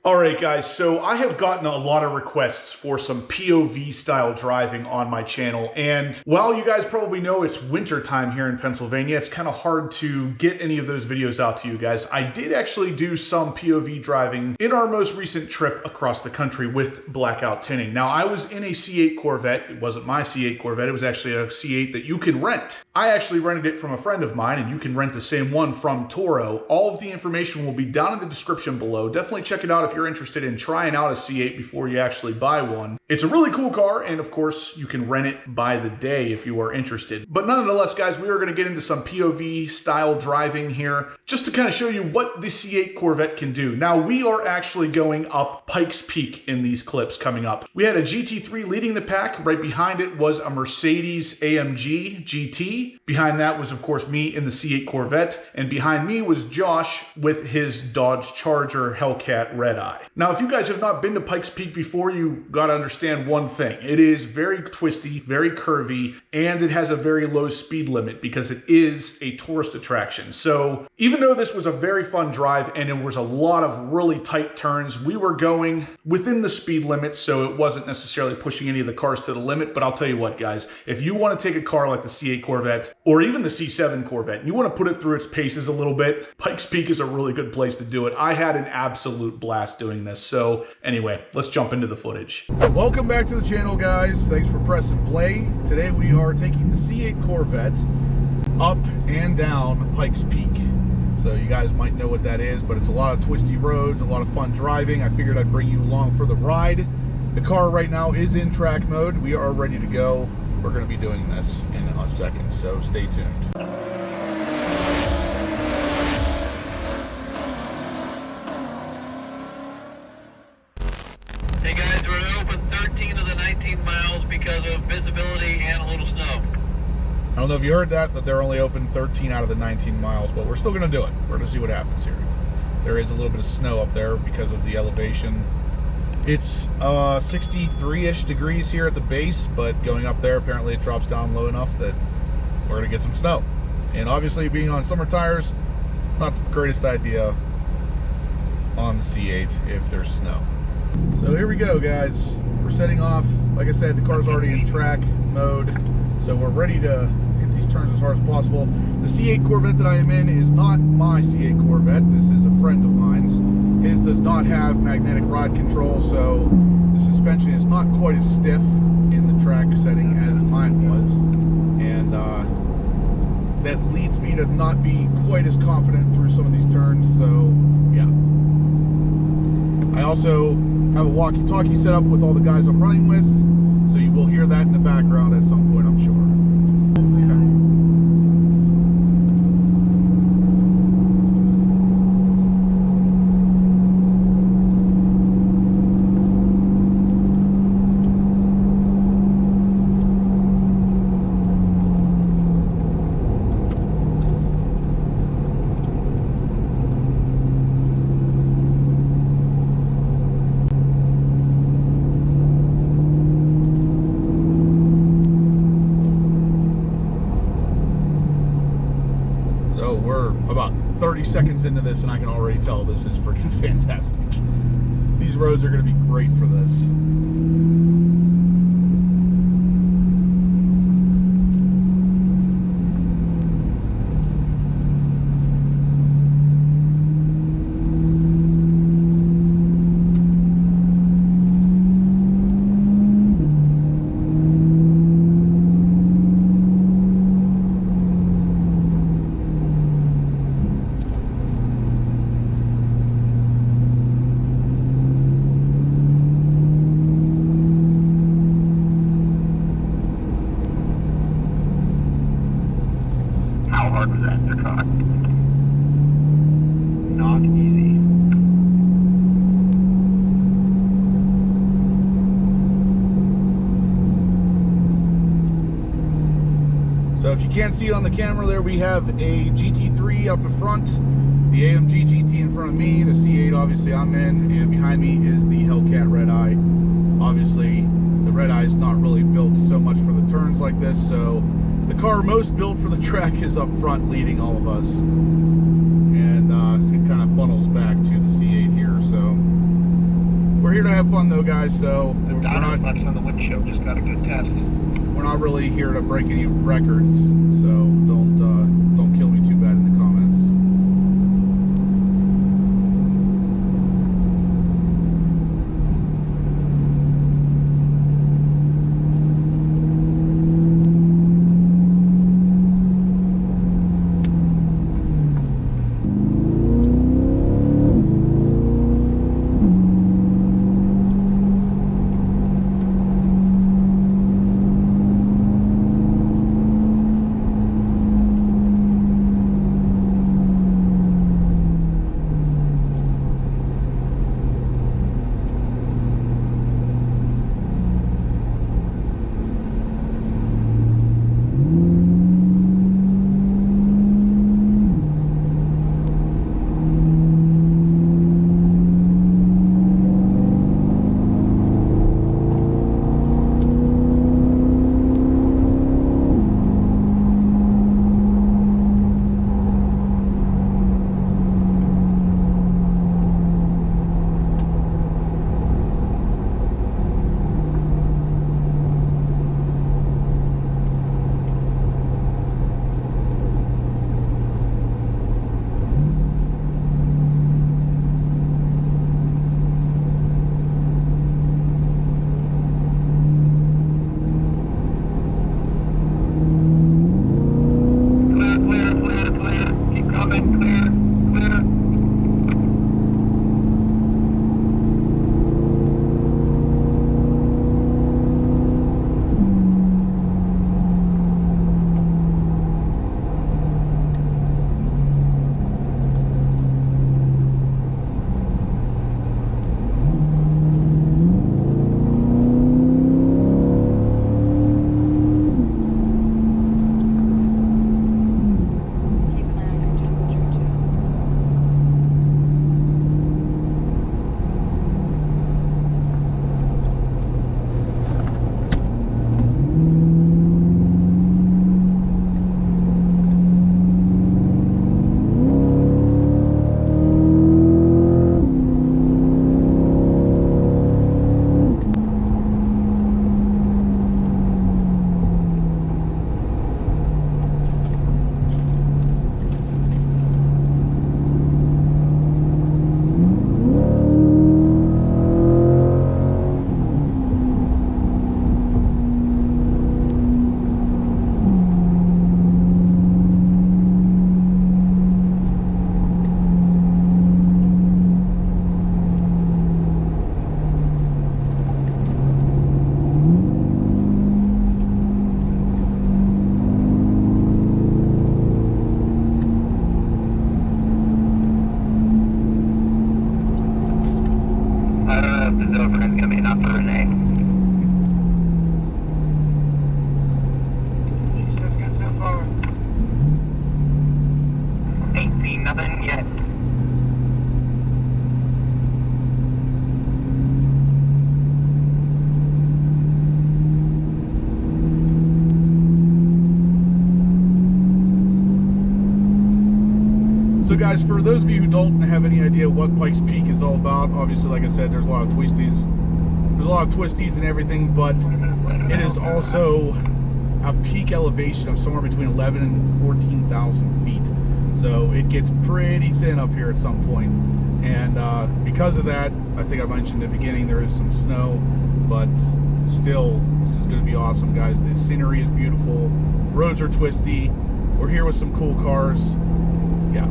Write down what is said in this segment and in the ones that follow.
Alright guys, so I have gotten a lot of requests for some POV style driving on my channel, and while you guys probably know it's winter time here in Pennsylvania, it's kind of hard to get any of those videos out to you guys. I did actually do some POV driving in our most recent trip across the country with blackout tinting. Now I was in a C8 Corvette. It wasn't my C8 Corvette, it was actually a C8 that you can rent. I actually rented it from a friend of mine, and you can rent the same one from Toro. All of the information will be down in the description below. Definitely check it out if you're interested in trying out a C8 before you actually buy one. It's a really cool car, and of course you can rent it by the day if you are interested. But nonetheless guys, we are going to get into some POV style driving here just to kind of show you what the C8 Corvette can do. Now we are actually going up Pikes Peak in these clips coming up. We had a GT3 leading the pack. Right behind it was a Mercedes AMG GT. Behind that was of course me in the C8 Corvette, and behind me was Josh with his Dodge Charger Hellcat Red Eye. Now if you guys have not been to Pikes Peak before, you gotta understand one thing. It is very twisty, very curvy, and it has a very low speed limit because it is a tourist attraction. So even though this was a very fun drive and there was a lot of really tight turns, we were going within the speed limit, so it wasn't necessarily pushing any of the cars to the limit. But I'll tell you what guys, if you want to take a car like the C8 Corvette or even the C7 Corvette, you want to put it through its paces a little bit, Pikes Peak is a really good place to do it. I had an absolute blast doing this. So anyway, let's jump into the footage. Welcome back to the channel guys. Thanks for pressing play. Today we are taking the C8 Corvette up and down Pikes Peak. So you guys might know what that is, but it's a lot of twisty roads, a lot of fun driving. I figured I'd bring you along for the ride. The car right now is in track mode. We are ready to go. We're going to be doing this in a second, so stay tuned. Hey guys, we're going to open 13 of the 19 miles because of visibility and a little snow. I don't know if you heard that, but they're only open 13 out of the 19 miles, but we're still going to do it. We're going to see what happens here. There is a little bit of snow up there because of the elevation. It's 63-ish degrees here at the base, but going up there, apparently it drops down low enough that we're going to get some snow. And obviously being on summer tires, not the greatest idea on the C8 if there's snow. So here we go guys. We're setting off. Like I said, the car's already in track mode, so we're ready to hit these turns as hard as possible. The C8 Corvette that I am in is not my C8 Corvette. This is a friend of mine's. His does not have magnetic ride control, so the suspension is not quite as stiff in the track setting as mine was, and that leads me to not be quite as confident through some of these turns. So yeah, I also have a walkie-talkie set up with all the guys I'm running with, so you will hear that in the background at some point, I'm sure. We're about 30 seconds into this and I can already tell this is freaking fantastic. These roads are going to be great for this. How hard was that in your truck? Not easy. So if you can't see on the camera there, we have a GT3 up in front, the AMG GT in front of me, the C8 obviously I'm in, and behind me is the Hellcat Red Eye. Obviously the Red Eye is not really built so much for the turns like this, so the car most built for the track is up front leading all of us, and it kind of funnels back to the C8 here. So here to have fun though, guys, so we're not on the windshield just got a good test. We're not really here to break any records, so don't kill me too bad in the comments. So guys, for those of you who don't have any idea what Pikes Peak is all about, obviously, like I said, there's a lot of twisties. There's a lot of twisties and everything, but it is also a peak elevation of somewhere between 11 and 14,000 feet. So it gets pretty thin up here at some point. And because of that, I think I mentioned in the beginning, there is some snow, but still, this is going to be awesome, guys. The scenery is beautiful. Roads are twisty. We're here with some cool cars. Yeah.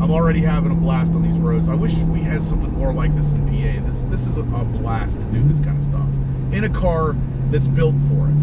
I'm already having a blast on these roads. I wish we had something more like this in PA. This is a blast to do this kind of stuff in a car that's built for it.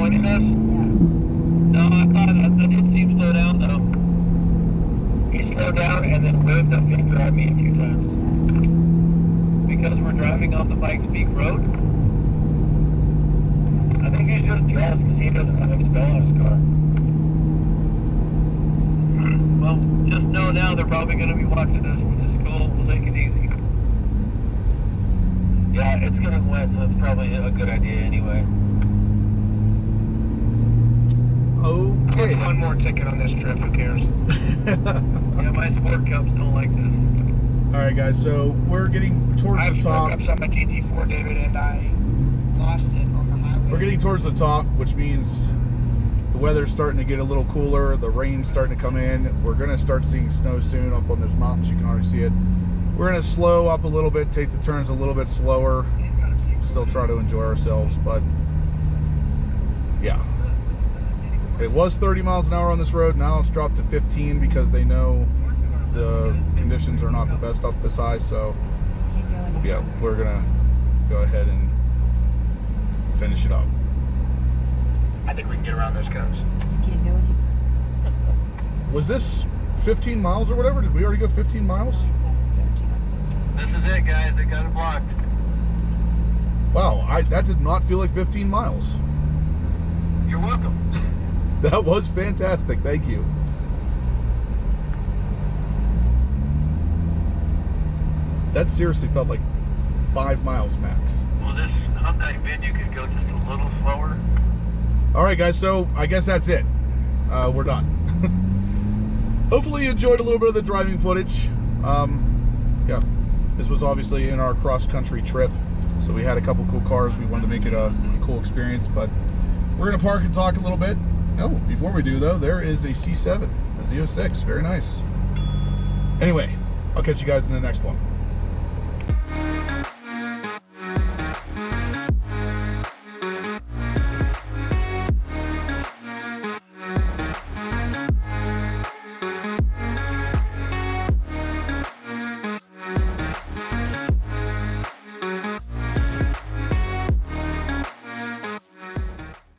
completeness? Yes. No, I thought I didn't see him slow down though. He slowed down and then waved a finger at me a few times. Yes. Because we're driving on the Pikes Peak Road. I think he's just dressed because he doesn't have XPEL on his car. Well, just know now they're probably going to be watching this, which is cool. We'll take it easy. Yeah, it's getting wet, so it's probably a good idea anyway. Okay. One more ticket on this trip, who cares? Yeah, my sport cups don't like this. All right, guys, so we're getting towards the top. I've on my GT4, David, and I lost it on the highway. We're getting towards the top, which means the weather's starting to get a little cooler. The rain's starting to come in. We're going to start seeing snow soon up on those mountains. You can already see it. We're going to slow up a little bit, take the turns a little bit slower, still try to enjoy ourselves, but yeah. It was 30 miles an hour on this road. Now it's dropped to 15 because they know the conditions are not the best up this high. So yeah, we're gonna go ahead and finish it up. I think we can get around those cones. Can't go any further. Was this 15 miles or whatever? Did we already go 15 miles? I said 13. This is it, guys. They got it blocked. Wow, that did not feel like 15 miles. You're welcome. That was fantastic. Thank you. That seriously felt like 5 miles max. Well, this Hyundai Venue could go just a little slower. All right, guys, so I guess that's it. We're done. Hopefully you enjoyed a little bit of the driving footage. Yeah, this was obviously in our cross-country trip, so we had a couple cool cars. We wanted to make it a cool experience, but we're gonna park and talk a little bit. Oh, before we do though, there is a C7, a Z06, very nice. Anyway, I'll catch you guys in the next one.